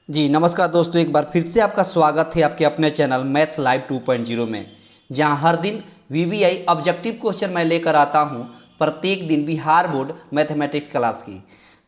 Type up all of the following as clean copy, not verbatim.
जी नमस्कार दोस्तों, एक बार फिर से आपका स्वागत है आपके अपने चैनल मैथ्स लाइव 2.0 में, जहां हर दिन वीवीआई ऑब्जेक्टिव क्वेश्चन मैं लेकर आता हूं प्रत्येक दिन बिहार बोर्ड मैथमेटिक्स क्लास की।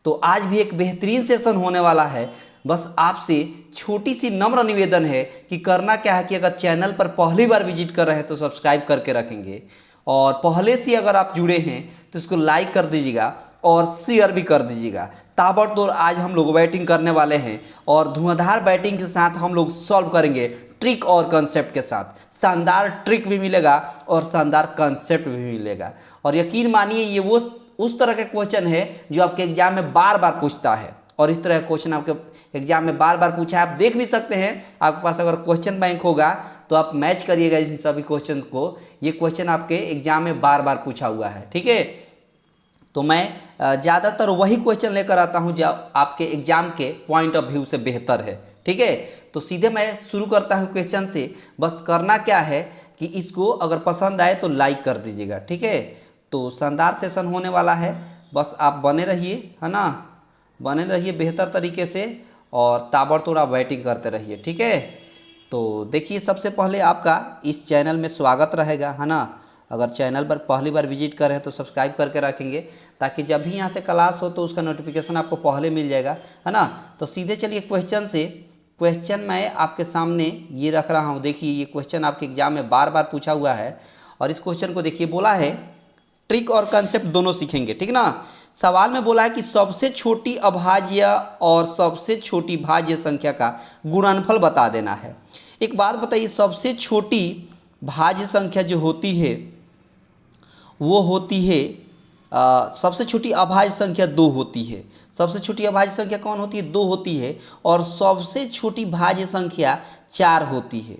तो आज भी एक बेहतरीन सेशन होने वाला है। बस आपसे छोटी सी नम्र निवेदन है कि करना क्या है कि अगर चैनल पर पहली बार विजिट कर रहे हैं तो सब्सक्राइब करके रखेंगे, और पहले से अगर आप जुड़े हैं तो इसको लाइक कर दीजिएगा और शेयर भी कर दीजिएगा। ताबड़तोड़ आज हम लोग बैटिंग करने वाले हैं और धुआंधार बैटिंग के साथ हम लोग सॉल्व करेंगे ट्रिक और कंसेप्ट के साथ। शानदार ट्रिक भी मिलेगा और शानदार कंसेप्ट भी मिलेगा, और यकीन मानिए ये वो उस तरह के क्वेश्चन है जो आपके एग्जाम में बार बार पूछता है, और इस तरह का क्वेश्चन आपके एग्जाम में बार बार पूछा है। आप देख भी सकते हैं, आपके पास अगर क्वेश्चन बैंक होगा तो आप मैच करिएगा इन सभी क्वेश्चन को। ये क्वेश्चन आपके एग्जाम में बार बार पूछा हुआ है, ठीक है। तो मैं ज़्यादातर वही क्वेश्चन लेकर आता हूँ जो आपके एग्जाम के पॉइंट ऑफ व्यू से बेहतर है, ठीक है। तो सीधे मैं शुरू करता हूँ क्वेश्चन से। बस करना क्या है कि इसको अगर पसंद आए तो लाइक कर दीजिएगा, ठीक है। तो शानदार सेशन होने वाला है, बस आप बने रहिए, है ना, बने रहिए बेहतर तरीके से और ताबड़तोड़ आप बैटिंग करते रहिए, ठीक है। तो देखिए, सबसे पहले आपका इस चैनल में स्वागत रहेगा, है ना। अगर चैनल पर पहली बार विजिट कर रहे हैं तो सब्सक्राइब करके रखेंगे, ताकि जब भी यहाँ से क्लास हो तो उसका नोटिफिकेशन आपको पहले मिल जाएगा, है ना। तो सीधे चलिए क्वेश्चन से। क्वेश्चन मैं आपके सामने ये रख रहा हूँ। देखिए, ये क्वेश्चन आपके एग्जाम में बार बार पूछा हुआ है, और इस क्वेश्चन को देखिए, बोला है ट्रिक और कंसेप्ट दोनों सीखेंगे, ठीक ना। सवाल में बोला है कि सबसे छोटी अभाज्य और सबसे छोटी भाज्य संख्या का गुणनफल बता देना है। एक बात बताइए, सबसे छोटी भाज्य संख्या जो होती है वो होती है सबसे छोटी अभाज्य संख्या 2 होती है। सबसे छोटी अभाज्य संख्या कौन होती है? 2 होती है। और सबसे छोटी भाज्य संख्या 4 होती है,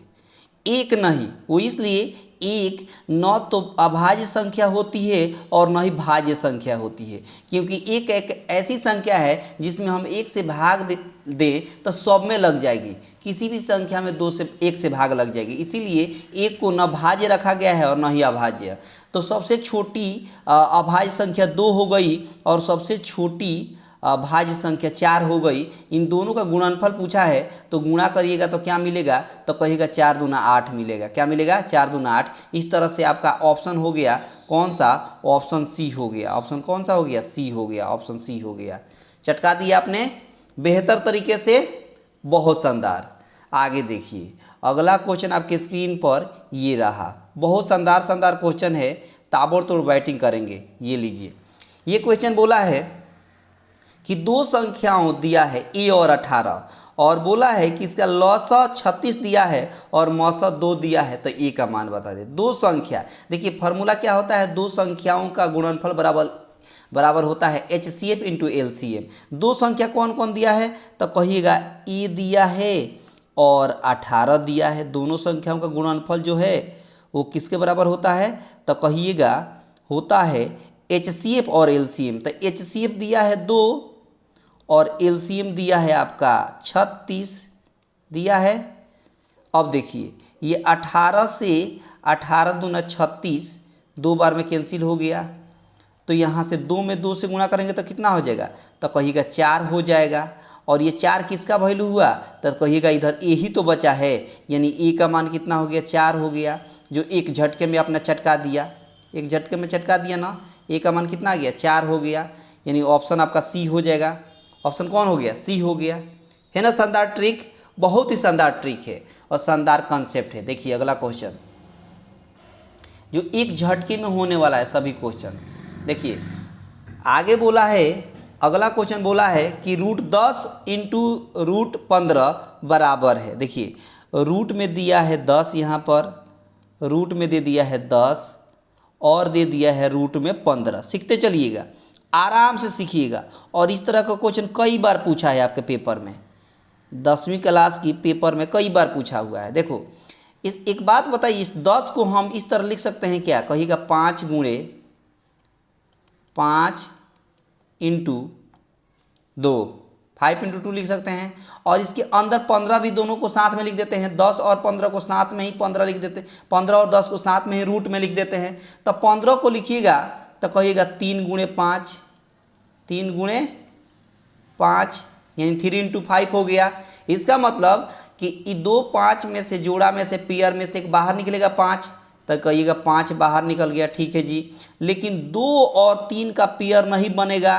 एक नहीं। वो इसलिए एक न तो अभाज्य संख्या होती है और न ही भाज्य संख्या होती है, क्योंकि एक एक ऐसी संख्या है जिसमें हम 1 से भाग दें तो सब में लग जाएगी। किसी भी संख्या में 2 से 1 से भाग लग जाएगी, इसीलिए एक को न भाज्य रखा गया है और न ही अभाज्य। तो सबसे छोटी अभाज्य संख्या 2 हो गई और सबसे छोटी भाज्य संख्या 4 हो गई। इन दोनों का गुणनफल पूछा है, तो गुणा करिएगा तो क्या मिलेगा? तो कहिएगा 4 दूना 8 मिलेगा। क्या मिलेगा? 4 दूना 8। इस तरह से आपका ऑप्शन हो गया कौन सा? ऑप्शन सी हो गया। ऑप्शन कौन सा हो गया? सी हो गया। ऑप्शन सी हो गया। चटका दिया आपने बेहतर तरीके से, बहुत शानदार। आगे देखिए, अगला क्वेश्चन आपके स्क्रीन पर ये रहा। बहुत शानदार शानदार क्वेश्चन है, ताबड़तोड़ बैटिंग करेंगे। ये लीजिए, ये क्वेश्चन बोला है कि 2 संख्याओं दिया है a और 18, और बोला है कि इसका लॉसा 36 दिया है और मौसा 2 दिया है, तो a का मान बता दे। 2 संख्या, देखिए फार्मूला क्या होता है? 2 संख्याओं का गुणनफल बराबर होता है HCF इंटू LCM। 2 संख्या कौन कौन दिया है? तो कहिएगा a दिया है और 18 दिया है। दोनों संख्याओं का गुणनफल जो है वो किसके बराबर होता है? तो कहिएगा होता है HCF और LCM। तो HCF दिया है 2 और LCM दिया है आपका 36 दिया है। अब देखिए, ये 18 से 18 दूना 36 2 बार में कैंसिल हो गया, तो यहाँ से 2 में 2 से गुणा करेंगे तो कितना हो जाएगा? तो कहिएगा 4 हो जाएगा। और ये 4 किसका वैल्यू हुआ? तो कहिएगा इधर ए ही तो बचा है, यानी ए का मान कितना हो गया? 4 हो गया, जो एक झटके में अपना चटका दिया। एक झटके में चटका दिया ना, ए का मान कितना आ गया? 4 हो गया, यानी ऑप्शन आपका सी हो जाएगा। ऑप्शन कौन हो गया? सी हो गया, है ना। शानदार ट्रिक, बहुत ही शानदार ट्रिक है और शानदार कंसेप्ट है। देखिए अगला क्वेश्चन जो एक झटके में होने वाला है सभी क्वेश्चन। देखिए आगे बोला है, अगला क्वेश्चन बोला है कि √10 इंटू √15 बराबर है। देखिए रूट में दिया है 10, यहाँ पर रूट में दे दिया है 10 और दे दिया है रूट में 15। सीखते चलिएगा, आराम से सीखिएगा। और इस तरह का क्वेश्चन कई बार पूछा है आपके पेपर में, 10वीं क्लास की पेपर में कई बार पूछा हुआ है। देखो इस एक बात बताइए, इस 10 को हम इस तरह लिख सकते हैं क्या? कहिएगा 5 गुणे 5 इंटू 2, 5 इंटू 2 लिख सकते हैं। और इसके अंदर 15 भी दोनों को साथ में लिख देते हैं। 10 और 15 को साथ में ही 15 लिख देते हैं। 15 और 10 को साथ में ही रूट में लिख देते हैं। तो 15 को लिखिएगा तो कहिएगा 3 गुणे 5, 3 गुणे 5 यानी 3 × 5 हो गया। इसका मतलब कि ये 2 5 में से जोड़ा में से पेयर में से एक बाहर निकलेगा 5, तो कहिएगा 5 बाहर निकल गया, ठीक है जी। लेकिन 2 और 3 का पेयर नहीं बनेगा,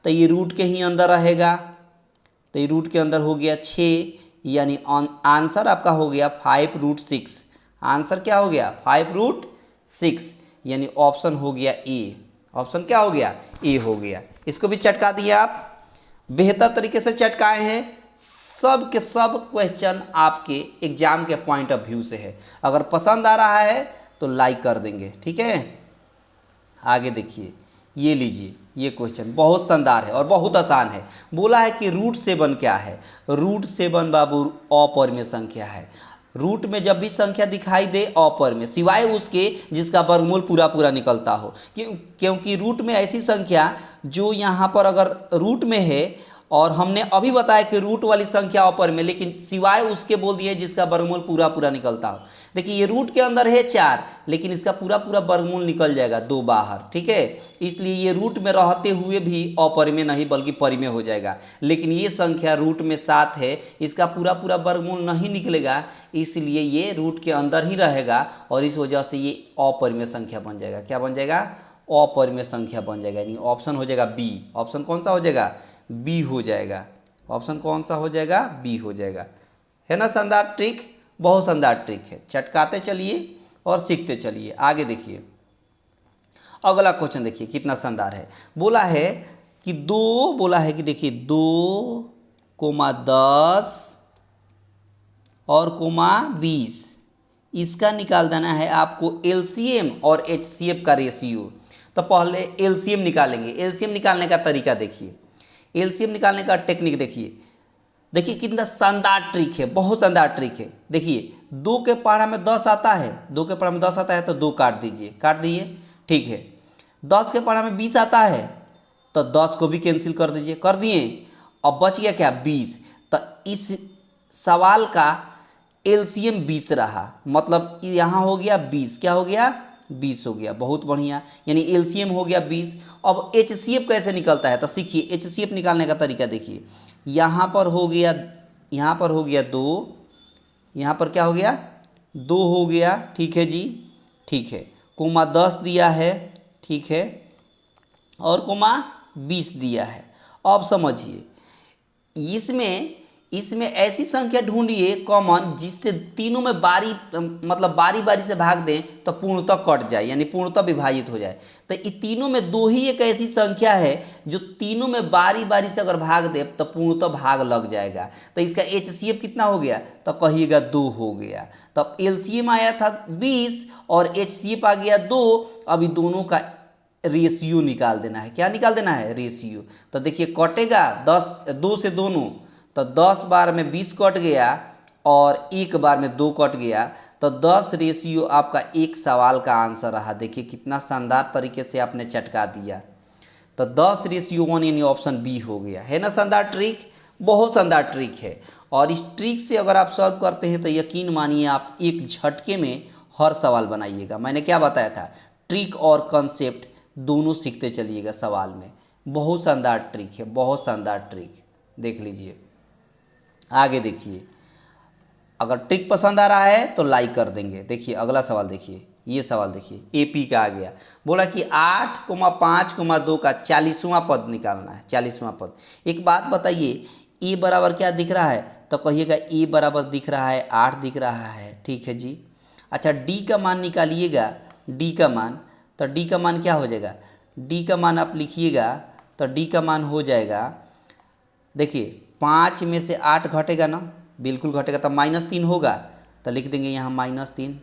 तो ये रूट के ही अंदर रहेगा, तो ये रूट के अंदर हो गया 6, यानी आंसर आपका हो गया 5√6। आंसर क्या हो गया 5√6, यानी ऑप्शन हो गया ए। ऑप्शन क्या हो गया ए हो गया। इसको भी चटका दिए आप, बेहतर तरीके से चटकाए हैं। सब के सब क्वेश्चन आपके एग्जाम के पॉइंट ऑफ व्यू से है। अगर पसंद आ रहा है तो लाइक कर देंगे, ठीक है। आगे देखिए, ये लीजिए, ये क्वेश्चन बहुत शानदार है और बहुत आसान है। बोला है कि √7 क्या है। √7 बाबू अपरिमेय संख्या है। रूट में जब भी संख्या दिखाई दे अपरिमेय, सिवाय उसके जिसका वर्गमूल पूरा पूरा निकलता हो, क्योंकि रूट में ऐसी संख्या जो यहाँ पर अगर रूट में है, और हमने अभी बताया कि रूट वाली संख्या अपरिमेय, लेकिन सिवाय उसके बोल दिए जिसका वर्गमूल पूरा पूरा निकलता हो। देखिए ये रूट के अंदर है 4, लेकिन इसका पूरा पूरा वर्गमूल निकल जाएगा 2 बाहर, ठीक है। इसलिए ये रूट में रहते हुए भी अपरिमेय नहीं बल्कि परिमेय हो जाएगा। लेकिन ये संख्या रूट में 7 है, इसका पूरा पूरा वर्गमूल नहीं निकलेगा, इसलिए ये रूट के अंदर ही रहेगा और इस वजह से ये अपरिमेय संख्या बन जाएगा। क्या बन जाएगा अपरिमेय संख्या बन जाएगा, यानी ऑप्शन हो जाएगा बी। ऑप्शन कौन सा हो जाएगा बी हो जाएगा। ऑप्शन कौन सा हो जाएगा बी हो जाएगा। है ना शानदार ट्रिक, बहुत शानदार ट्रिक है। चटकाते चलिए और सीखते चलिए। आगे देखिए, अगला क्वेश्चन देखिए कितना शानदार है। बोला है कि देखिए 2,10 और 20, इसका निकाल देना है आपको एलसीएम और एचसीएफ का रेशियो। तो पहले एलसीएम निकालेंगे। एलसीएम निकालने का तरीका देखिए, एलसीएम निकालने का टेक्निक देखिए कितना शानदार ट्रिक है, बहुत शानदार ट्रिक है। देखिए 2 के पहाड़ा में 10 आता है, 2 के पहाड़ा में 10 आता है तो 2 काट दीजिए, काट दिए, ठीक है। 10 के पहाड़ा में 20 आता है तो 10 को भी कैंसिल कर दीजिए, कर दिए। अब बच गया क्या 20। तो इस सवाल का एलसीएम 20 रहा, मतलब यहाँ हो गया 20, क्या हो गया 20 हो गया, बहुत बढ़िया। यानी एलसीएम हो गया 20। अब एचसीएफ कैसे निकलता है तो सीखिए। एचसीएफ निकालने का तरीका देखिए, यहाँ पर हो गया 2, यहाँ पर क्या हो गया 2 हो गया, ठीक है जी, ठीक है। कोमा 10 दिया है, ठीक है, और कोमा 20 दिया है। अब समझिए, इसमें ऐसी संख्या ढूंढिए कॉमन जिससे तीनों में बारी बारी से भाग दें तो पूर्णतः कट जाए, यानी पूर्णतः विभाजित हो जाए। तो ये तीनों में 2 ही एक ऐसी संख्या है जो तीनों में बारी बारी से अगर भाग दे तो पूर्णतः भाग लग जाएगा। तो इसका एचसीएफ कितना हो गया तो कहिएगा 2 हो गया। तब एलसीएम आया था 20 और एचसीएफ आ गया 2। अभी दोनों का रेशियो निकाल देना है। क्या निकाल देना है रेशियो। तो देखिए कटेगा 2 से दोनों, तो 10 बार में 20 कट गया और 1 बार में 2 कट गया, तो 10 रेशियो आपका एक सवाल का आंसर रहा। देखिए कितना शानदार तरीके से आपने चटका दिया। तो 10:1 यानी ऑप्शन बी हो गया। है ना शानदार ट्रिक, बहुत शानदार ट्रिक है। और इस ट्रिक से अगर आप सॉल्व करते हैं तो यकीन मानिए आप एक झटके में हर सवाल बनाइएगा। मैंने क्या बताया था, ट्रिक और कॉन्सेप्ट दोनों सीखते चलिएगा सवाल में। बहुत शानदार ट्रिक है, बहुत शानदार ट्रिक, देख लीजिए। आगे देखिए, अगर ट्रिक पसंद आ रहा है तो लाइक कर देंगे। देखिए अगला सवाल देखिए, ये सवाल देखिए एपी का आ गया। बोला कि 8,5,2 का 40वां पद निकालना है। 40वां पद। एक बात बताइए, ए बराबर क्या दिख रहा है तो कहिएगा ए बराबर दिख रहा है 8 दिख रहा है, ठीक है जी। अच्छा डी का मान निकालिएगा, डी का मान, तो डी का मान क्या हो जाएगा, डी का मान आप लिखिएगा तो डी का मान हो जाएगा, देखिए 5 में से 8 घटेगा ना, बिल्कुल घटेगा, तो -3 होगा, तो लिख देंगे यहाँ -3,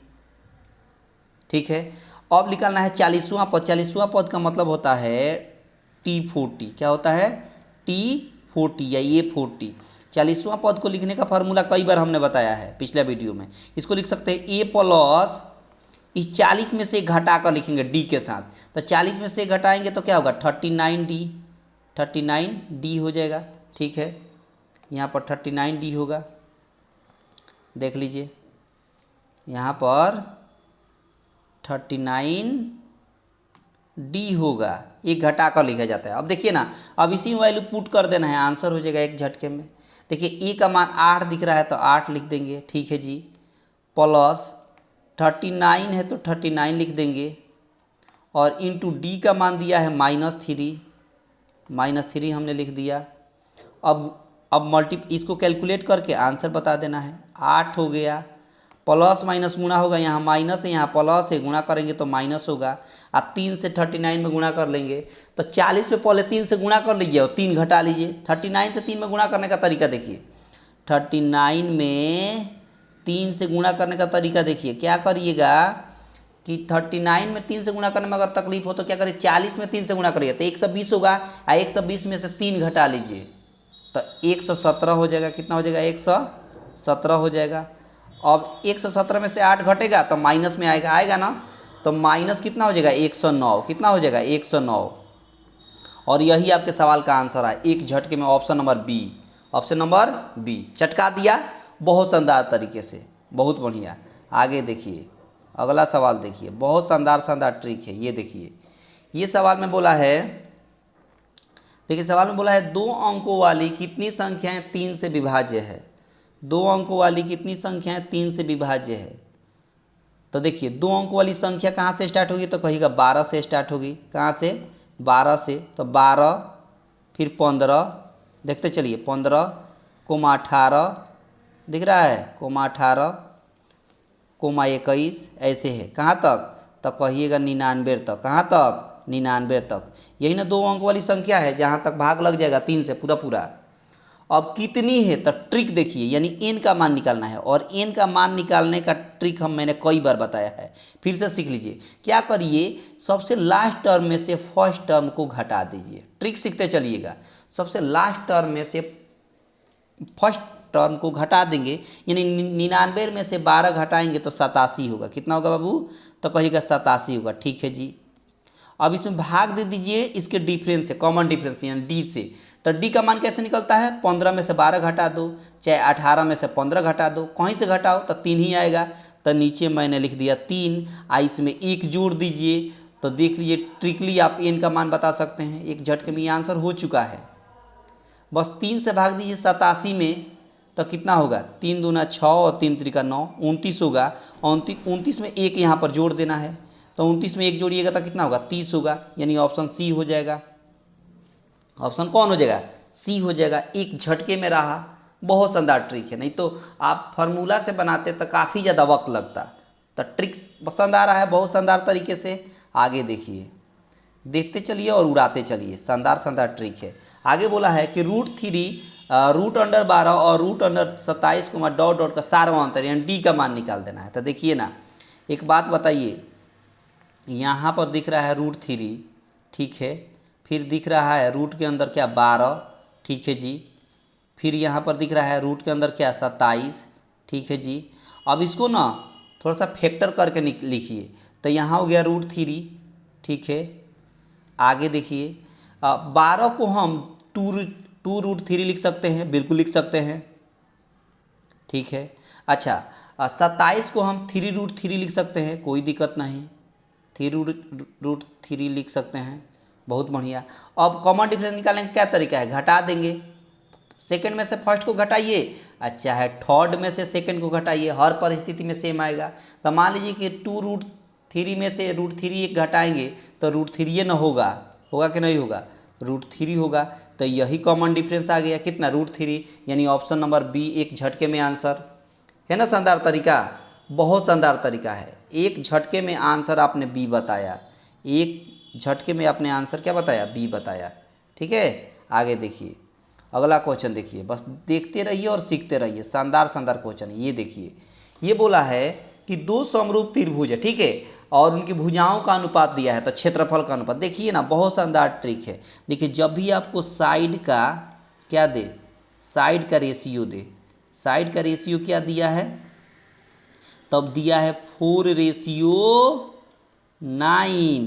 ठीक है। अब निकालना है 40वां पद। 40वां पद का मतलब होता है T40। क्या होता है T40 या A40। 40वां पद को लिखने का फार्मूला कई बार हमने बताया है पिछले वीडियो में। इसको लिख सकते हैं A प्लस इस 40 में से घटा कर लिखेंगे डी के साथ, तो 40 में से घटाएंगे तो क्या होगा 39D हो जाएगा, ठीक है। यहाँ पर 39D होगा, देख लीजिए यहाँ पर 39 डी होगा, एक घटा कर लिखा जाता है। अब देखिए ना, अब इसी में वैल्यू पुट कर देना है, आंसर हो जाएगा एक झटके में। देखिए ए का मान 8 दिख रहा है तो 8 लिख देंगे, ठीक है जी, प्लस 39 है तो 39 लिख देंगे, और इंटू डी का मान दिया है -3, -3 हमने लिख दिया। अब इसको कैलकुलेट करके आंसर बता देना है। 8 हो गया, प्लस माइनस गुणा होगा, यहाँ माइनस है यहाँ प्लस है, गुणा करेंगे तो माइनस होगा, और 3 से 39 में गुणा कर लेंगे तो 40 में पहले 3 से गुणा कर लीजिए और 3 घटा लीजिए। 39 से 3 में गुणा करने का तरीका देखिए, 39 में 3 से गुणा करने का तरीका देखिए, क्या करिएगा कि 39 में 3 से गुणा करने में अगर तकलीफ हो तो क्या करिए, 40 में 3 से गुणा करिए तो 120 होगा, और 120 में से 3 घटा लीजिए तो 117 हो जाएगा। कितना हो जाएगा, 117 हो जाएगा। अब 117 में से 8 घटेगा तो माइनस में आएगा ना, तो माइनस कितना हो जाएगा, 109। कितना हो जाएगा, 109। और यही आपके सवाल का आंसर है एक झटके में, option number B. Option number B चटका दिया बहुत शानदार तरीके से, बहुत बढ़िया। आगे देखिए, अगला सवाल देखिए, बहुत शानदार ट्रिक है। ये देखिए, ये सवाल में बोला है, देखिए सवाल में बोला है 2 अंकों वाली कितनी संख्याएं 3 से विभाज्य है। 2 अंकों वाली कितनी संख्याएं 3 से विभाज्य है। तो देखिए 2 अंकों वाली संख्या कहाँ से स्टार्ट होगी, तो कहिएगा 12 से स्टार्ट होगी। कहाँ से, 12 से। तो 12 फिर 15, देखते चलिए 15 कोमा 18 दिख रहा है, कोमा 18 कोमा 21 ऐसे है। कहाँ तक, तो कहिएगा 99 तक। कहाँ तक, 99 तक। यही ना 2 अंक वाली संख्या है जहाँ तक भाग लग जाएगा 3 से पूरा पूरा। अब कितनी है, तो ट्रिक देखिए, यानी एन का मान निकालना है, और एन का मान निकालने का ट्रिक मैंने कई बार बताया है, फिर से सीख लीजिए। क्या करिए, सबसे लास्ट टर्म में से फर्स्ट टर्म को घटा दीजिए। ट्रिक सीखते चलिएगा, सबसे लास्ट टर्म में से फर्स्ट टर्म को घटा देंगे, यानी 99 में से 12 घटाएंगे तो 87 होगा। कितना होगा बाबू, तो कहिएगा 87 होगा। ठीक है जी। अब इसमें भाग दे दीजिए इसके डिफरेंस से, कॉमन डिफरेंस यानी डी से। तो डी का मान कैसे निकलता है, 15 में से 12 घटा दो, चाहे 18 में से 15 घटा दो, कहीं से घटाओ तो 3 ही आएगा। तो नीचे मैंने लिख दिया 3, इसमें 1 जोड़ दीजिए तो देख लीजिए ट्रिकली आप एन का मान बता सकते हैं। एक झटके में ये आंसर हो चुका है। बस 3 से भाग दीजिए 87 में तो कितना होगा, 3 दूना 6 और 3 त्रिका 9, 29 होगा। 29 में 1 यहाँ पर जोड़ देना है, तो 29 में 1 जोड़िएगा तो कितना होगा, 30 होगा। यानी ऑप्शन सी हो जाएगा। ऑप्शन कौन हो जाएगा, सी हो जाएगा। एक झटके में रहा, बहुत शानदार ट्रिक है, नहीं तो आप फार्मूला से बनाते तो काफ़ी ज़्यादा वक्त लगता। तो ट्रिक्स पसंद आ रहा है बहुत शानदार तरीके से। आगे देखिए, देखते चलिए और उड़ाते चलिए, शानदार ट्रिक है। आगे बोला है कि √3 √12 और √27 को डॉट डॉट का सारवा अंतर यानी डी का मान निकाल देना है। तो देखिए ना, एक बात बताइए, यहाँ पर दिख रहा है √3, ठीक है, फिर दिख रहा है रूट के अंदर क्या 12, ठीक है जी, फिर यहाँ पर दिख रहा है रूट के अंदर क्या 27, ठीक है जी। अब इसको ना थोड़ा सा फैक्टर करके लिखिए, तो यहाँ हो गया √3, ठीक है। आगे देखिए, 12 को हम 2√3 लिख सकते हैं, बिल्कुल लिख सकते हैं, ठीक है। अच्छा, 27 को हम 3√3 लिख सकते हैं, कोई दिक्कत नहीं, 3√3 लिख सकते हैं, बहुत बढ़िया। अब कॉमन डिफरेंस निकालने का क्या तरीका है, घटा देंगे। सेकंड में से फर्स्ट को घटाइए, अच्छा है, थर्ड में से सेकंड को घटाइए, हर परिस्थिति में सेम आएगा। तो मान लीजिए कि 2√3 में से √3 एक घटाएंगे तो √3 न होगा, होगा कि नहीं होगा, √3 होगा। तो यही कॉमन डिफरेंस आ गया, कितना, √3। यानी ऑप्शन नंबर बी एक झटके में आंसर है ना। शानदार तरीका, बहुत शानदार तरीका है। एक झटके में आंसर आपने बी बताया, एक झटके में आपने आंसर क्या बताया, बी बताया, ठीक है। आगे देखिए, अगला क्वेश्चन देखिए, बस देखते रहिए और सीखते रहिए, शानदार क्वेश्चन है। ये देखिए, ये बोला है कि 2 समरूप त्रिभुज है, ठीक है, और उनकी भुजाओं का अनुपात दिया है, तो क्षेत्रफल का अनुपात। देखिए ना, बहुत शानदार ट्रिक है। देखिए, जब भी आपको साइड का क्या दे, साइड का रेशियो दे, साइड का रेशियो क्या दिया है, तब दिया है 4:9।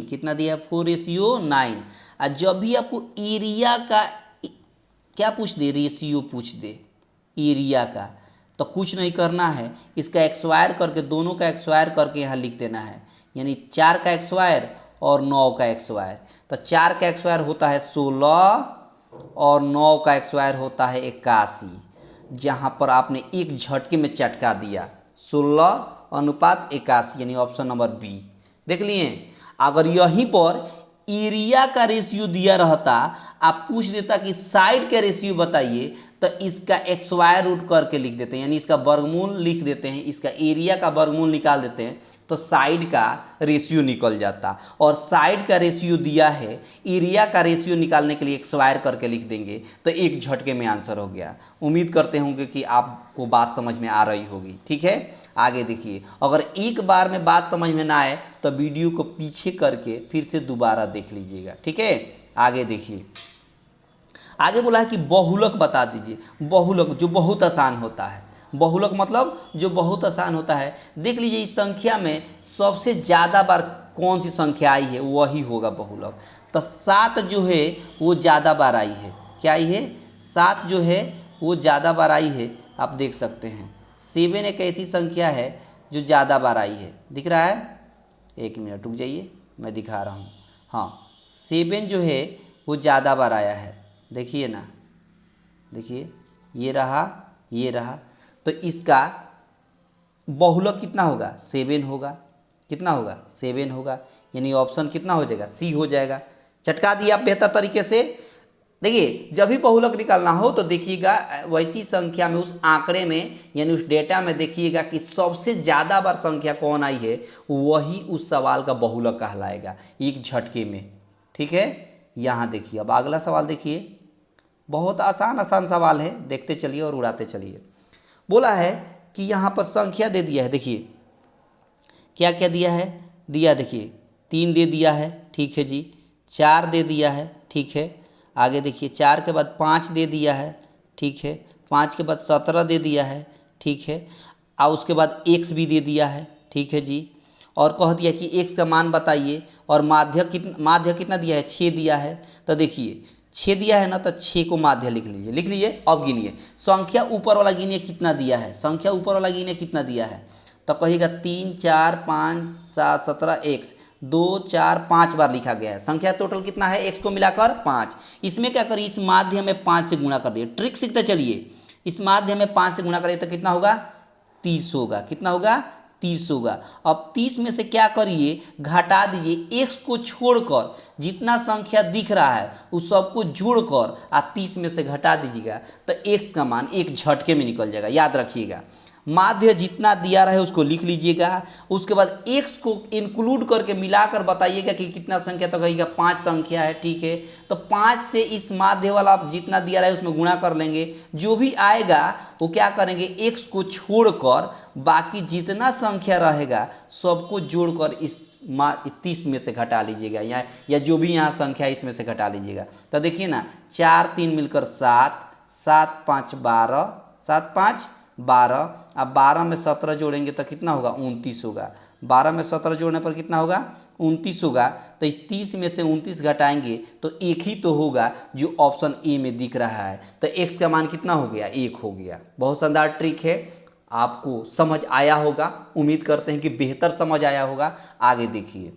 कितना दिया है, 4:9। और जब भी आपको एरिया का क्या पूछ दे, रेशियो पूछ दे एरिया का, तो कुछ नहीं करना है, इसका एक्सवायर करके, दोनों का एक्सवायर करके यहाँ लिख देना है। यानी 4 का एक्सवायर और 9 का एक स्क्वायर। तो 4 का एक स्क्वायर होता है 16 और 9 का एक स्क्वायर होता है 81। जहाँ पर आपने एक झटके में चटका दिया 16:81 यानी ऑप्शन नंबर बी। देख लिए। अगर यहीं पर एरिया का रेशियो दिया रहता, आप पूछ देता कि साइड का रेशियो बताइए, तो इसका एक स्क्वायर रूट करके लिख देते हैं, यानी इसका वर्गमूल लिख देते हैं, इसका एरिया का वर्गमूल निकाल देते हैं तो साइड का रेशियो निकल जाता। और साइड का रेशियो दिया है, एरिया का रेशियो निकालने के लिए एक स्क्वायर करके लिख देंगे तो एक झटके में आंसर हो गया। उम्मीद करते होंगे कि आपको बात समझ में आ रही होगी। ठीक है, आगे देखिए। अगर एक बार में बात समझ में ना आए तो वीडियो को पीछे करके फिर से दोबारा देख लीजिएगा। ठीक है, आगे देखिए। आगे बोला है कि बहुलक बता दीजिए। बहुलक जो बहुत आसान होता है, बहुलक मतलब जो बहुत आसान होता है। देख लीजिए इस संख्या में सबसे ज़्यादा बार कौन सी संख्या आई है वही होगा बहुलक। तो 7 जो है वो ज़्यादा बार आई है। क्या आई है? 7 जो है वो ज़्यादा बार आई है। आप देख सकते हैं 7 एक ऐसी संख्या है जो ज़्यादा बार आई है। दिख रहा है? एक मिनट रुक जाइए, मैं दिखा रहा हूँ। हाँ, 7 जो है वो ज़्यादा बार आया है। देखिए ना, देखिए ये रहा, ये रहा। तो इसका बहुलक कितना होगा? 7 होगा। कितना होगा? 7 होगा। यानी ऑप्शन कितना हो जाएगा? सी हो जाएगा। चटका दिया आप बेहतर तरीके से। देखिए जब भी बहुलक निकालना हो तो देखिएगा वैसी संख्या में, उस आंकड़े में यानी उस डेटा में देखिएगा कि सबसे ज़्यादा बार संख्या कौन आई है, वही उस सवाल का बहुलक कहलाएगा एक झटके में। ठीक है, यहाँ देखिए। अब अगला सवाल देखिए, बहुत आसान आसान सवाल है, देखते चलिए और उड़ाते चलिए। बोला है कि यहाँ पर संख्या दे दिया है। देखिए क्या क्या दिया है, दिया देखिए 3 दे दिया है। ठीक है जी। 4 दे दिया है। ठीक है, आगे देखिए 4 के बाद 5 दे दिया है। ठीक है, 5 के बाद 17 दे दिया है। ठीक है, और उसके बाद x भी दे दिया है। ठीक है जी। और कह दिया कि x का मान बताइए और माध्य कितना दिया है? 6 दिया है। तो देखिए 6 दिया है ना, तो 6 को माध्य लिख लीजिए। लिख लीजिए। अब गिनिए संख्या ऊपर वाला, गिनिए कितना दिया है। संख्या ऊपर वाला गिनिए कितना दिया है। तो कहिएगा 3 4 5 7 17 x 2 4 5 बार लिखा गया है। संख्या टोटल कितना है? x को मिलाकर 5। इसमें क्या करिए, इस माध्य में 5 से गुणा कर दिए। ट्रिक सीखते चलिए। इस माध्य में 5 से गुणा करिए तो कितना होगा? 30 होगा। कितना होगा? 30 होगा। अब 30 में से क्या करिए, घटा दीजिए। x को छोड़कर जितना संख्या दिख रहा है उस सबको जोड़कर 30 में से घटा दीजिएगा तो x का मान एक झटके में निकल जाएगा। याद रखिएगा, माध्य जितना दिया रहे उसको लिख लीजिएगा। उसके बाद x को इंक्लूड करके मिलाकर बताइएगा कि कितना संख्या। तो कहिएगा 5 संख्या है। ठीक है, तो 5 से इस माध्य वाला जितना दिया रहे उसमें गुणा कर लेंगे। जो भी आएगा वो क्या करेंगे, x को छोड़कर बाकी जितना संख्या रहेगा सबको जोड़कर इस 30 में से घटा लीजिएगा, या जो भी यहाँ संख्या है इसमें से घटा लीजिएगा। तो देखिए ना, 4 3 मिलकर 7, 7 5 12, 7 5 12। अब 12 में 17 जोड़ेंगे तो कितना होगा? 29 होगा। 12 में 17 जोड़ने पर कितना होगा? 29 होगा। तो इस 30 में से 29 घटाएंगे तो एक ही तो होगा जो ऑप्शन ए में दिख रहा है। तो x का मान कितना हो गया? 1 हो गया। बहुत शानदार ट्रिक है, आपको समझ आया होगा। उम्मीद करते हैं कि बेहतर समझ आया होगा। आगे देखिए,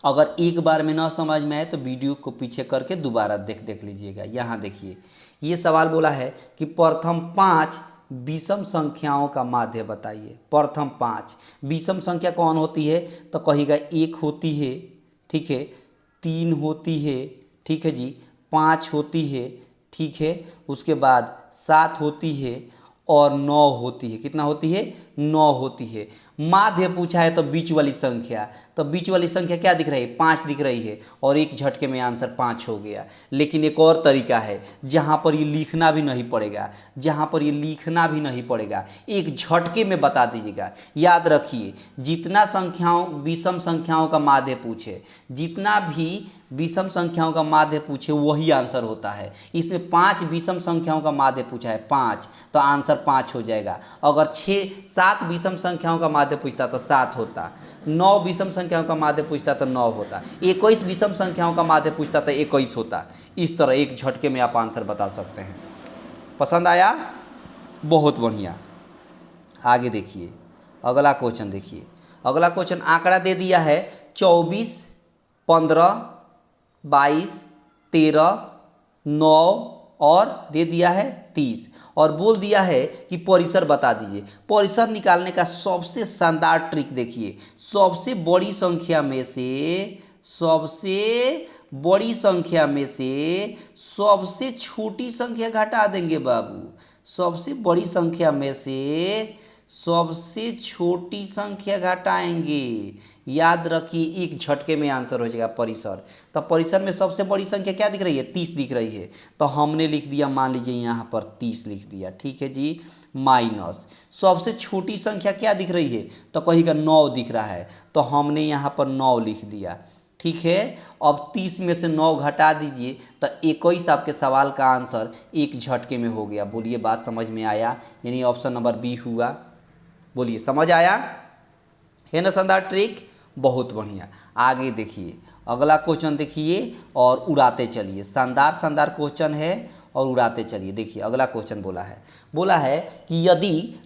अगर एक बार में ना समझ में आए तो वीडियो को पीछे करके दोबारा देख लीजिएगा। यहाँ देखिए ये सवाल बोला है कि प्रथम 5 विषम संख्याओं का माध्य बताइए। प्रथम 5 विषम संख्या कौन होती है? तो कहिएगा 1 होती है। ठीक है, 3 होती है। ठीक है जी, 5 होती है। ठीक है, उसके बाद 7 होती है और 9 होती है। कितना होती है? 9 होती है। माध्य पूछा है तो बीच वाली संख्या, तो बीच वाली संख्या क्या दिख रही है? 5 दिख रही है और एक झटके में आंसर 5 हो गया। लेकिन एक और तरीका है जहाँ पर ये लिखना भी नहीं पड़ेगा, जहाँ पर ये लिखना भी नहीं पड़ेगा, एक झटके में बता दीजिएगा। याद रखिए, जितना संख्याओं विषम संख्याओं का माध्य पूछे, जितना भी विषम संख्याओं का माध्य पूछे वही आंसर होता है। इसमें 5 विषम संख्याओं का माध्य पूछा है 5, तो आंसर 5 हो जाएगा। अगर 7 विषम संख्याओं का माध्य पूछता तो 7 होता। 9 विषम संख्याओं का माध्य पूछता तो 9 होता। 21 विषम संख्याओं का माध्य पूछता तो 21 होता। इस तरह एक झटके में आप आंसर बता सकते हैं। पसंद आया? बहुत बढ़िया। आगे देखिए, अगला क्वेश्चन देखिए। अगला क्वेश्चन आंकड़ा दे दिया है 24 15, 22, 13, 9 और दे दिया है 30 और बोल दिया है कि परिसर बता दीजिए। परिसर निकालने का सबसे शानदार ट्रिक देखिए, सबसे बड़ी संख्या में से सबसे छोटी संख्या घटा देंगे बाबू। सबसे बड़ी संख्या में से सबसे छोटी संख्या घटाएंगे। याद रखिए, एक झटके में आंसर हो जाएगा परिसर। तो परिसर में सबसे बड़ी संख्या क्या दिख रही है? 30 दिख रही है। तो हमने लिख दिया, मान लीजिए यहाँ पर 30 लिख दिया, ठीक है जी। माइनस सबसे छोटी संख्या क्या दिख रही है? तो कहिएगा 9 दिख रहा है, तो हमने यहाँ पर 9 लिख दिया, ठीक है। अब 30 में से 9 घटा दीजिए तो 21 आपके सवाल का आंसर एक झटके में हो गया। बोलिए बात समझ में आया? यानी ऑप्शन नंबर बी हुआ। बोलिए समझ आया? है ना शानदार ट्रिक? बहुत बढ़िया। आगे देखिए, अगला क्वेश्चन देखिए और उड़ाते चलिए। शानदार शानदार क्वेश्चन है और उड़ाते चलिए। देखिए अगला क्वेश्चन बोला है कि यदि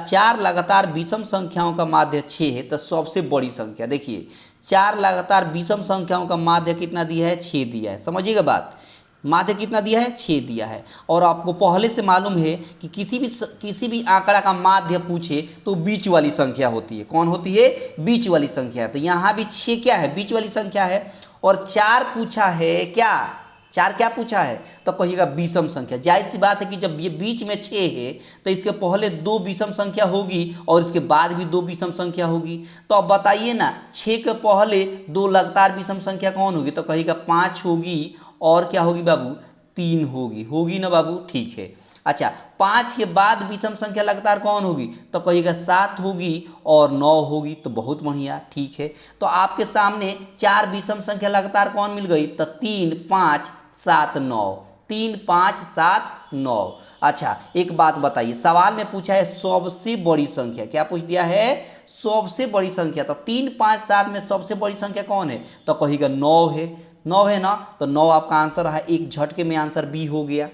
4 लगातार विषम संख्याओं का माध्य 6 है तो सबसे बड़ी संख्या। देखिए 4 लगातार विषम संख्याओं का माध्य कितना दिया है? 6 दिया है। समझिएगा बात, माध्य कितना दिया है? 6 दिया है। और आपको पहले से मालूम है कि किसी भी आंकड़ा का माध्य पूछे तो बीच वाली संख्या होती है। कौन होती है? बीच वाली संख्या। तो यहाँ भी 6 क्या है? बीच वाली संख्या है। और 4 पूछा है क्या? 4 क्या पूछा है? तो कहिएगा विषम संख्या। जाहिर सी बात है कि जब ये बीच में 6 है तो इसके पहले 2 विषम संख्या होगी और इसके बाद भी 2 विषम संख्या होगी। तो अब बताइए ना, 6 के पहले 2 लगातार विषम संख्या कौन होगी? तो कहिएगा 5 होगी और क्या होगी बाबू? 3 होगी ना बाबू? ठीक है। अच्छा, 5 के बाद विषम संख्या लगातार कौन होगी? तो कहिएगा 7 होगी और 9 होगी। तो बहुत बढ़िया, ठीक है। तो आपके सामने 4 विषम संख्या लगातार कौन मिल गई? तो 3, 5, 7, 9। 3, 5, 7, 9। अच्छा एक बात बताइए, सवाल में पूछा है सबसे बड़ी संख्या। क्या पूछ दिया है? सबसे बड़ी संख्या। तो 3, 5, 7 में सबसे बड़ी संख्या कौन है? तो कहिएगा 9 है। 9 है ना? तो 9 आपका आंसर है। एक झटके में आंसर बी हो गया।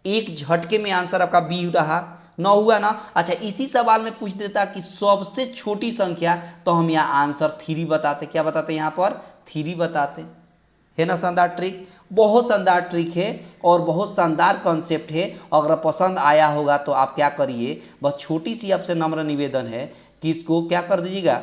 एक झटके में आंसर आपका बी रहा। 9 हुआ ना? अच्छा, इसी सवाल में पूछ देता कि सबसे छोटी संख्या, तो हम यहाँ आंसर 3 बताते। क्या बताते? यहाँ पर 3 बताते। है ना शानदार ट्रिक? बहुत शानदार ट्रिक है और बहुत शानदार कॉन्सेप्ट है। अगर पसंद आया होगा तो आप क्या करिए, बस छोटी सी आपसे नम्र निवेदन है कि इसको क्या कर दीजिएगा,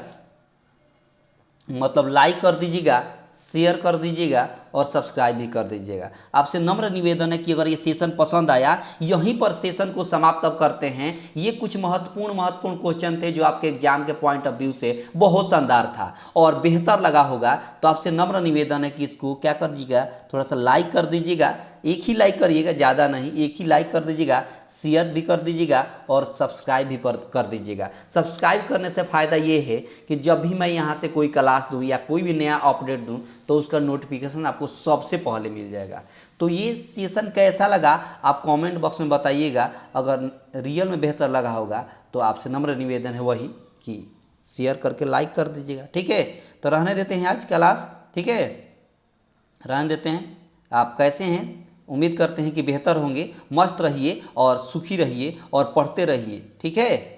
मतलब लाइक कर दीजिएगा, शेयर कर दीजिएगा और सब्सक्राइब भी कर दीजिएगा। आपसे नम्र निवेदन है कि अगर ये सेशन पसंद आया, यहीं पर सेशन को समाप्त अब करते हैं। ये कुछ महत्वपूर्ण क्वेश्चन थे जो आपके एग्जाम के पॉइंट ऑफ व्यू से बहुत शानदार था और बेहतर लगा होगा। तो आपसे नम्र निवेदन है कि इसको क्या कर दीजिएगा, थोड़ा सा लाइक कर दीजिएगा। एक ही लाइक करिएगा, ज़्यादा नहीं, एक ही लाइक कर दीजिएगा, शेयर भी कर दीजिएगा और सब्सक्राइब भी कर दीजिएगा। सब्सक्राइब करने से फ़ायदा ये है कि जब भी मैं यहाँ से कोई क्लास दूँ या कोई भी नया अपडेट दूँ तो उसका नोटिफिकेशन आपको सबसे पहले मिल जाएगा। तो ये सेशन कैसा लगा आप कमेंट बॉक्स में बताइएगा। अगर रियल में बेहतर लगा होगा तो आपसे नम्र निवेदन है वही कि शेयर करके लाइक कर दीजिएगा, ठीक है। तो रहने देते हैं आज क्लास, ठीक है, रहने देते हैं। आप कैसे हैं? उम्मीद करते हैं कि बेहतर होंगे। मस्त रहिए और सुखी रहिए और पढ़ते रहिए, ठीक है।